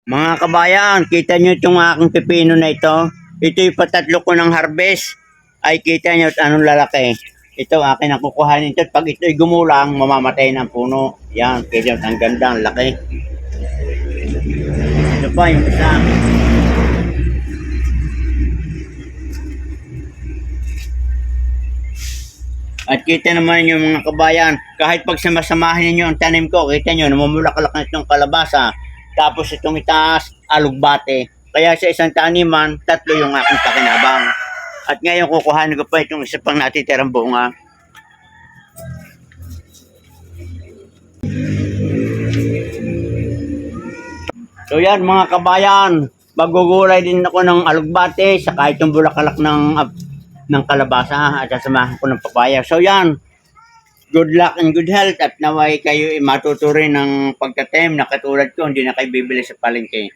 Mga kabayan, kita nyo itong aking pipino na ito. Ito yung patatlo ko ng harvest. Ay kita nyo at anong lalaki. Ito akin ang kukuhanin ito. Pag ito'y gumulang, mamamatay ng puno. Yan, kita nyo, ang ganda, ang laki. Ito pa yung isa. At kita naman yung mga kabayan, kahit pag samasamahin ninyo ang tanim ko, kita nyo, namumulaklak na itong kalabasa. Tapos itong itaas, alugbate. Kaya sa isang taniman, tatlo yung aking pakinabang. At ngayon kukuhanin ko pa itong isa pang natitirang bunga. So yan mga kabayan, magugulay din ako ng alugbate, saka itong bulaklak ng kalabasa at sasamahan ko ng papaya. So yan, good luck and good health at naway kayo matuto rin ng pagtatem na katulad ko, hindi na kayo bibili sa palengke.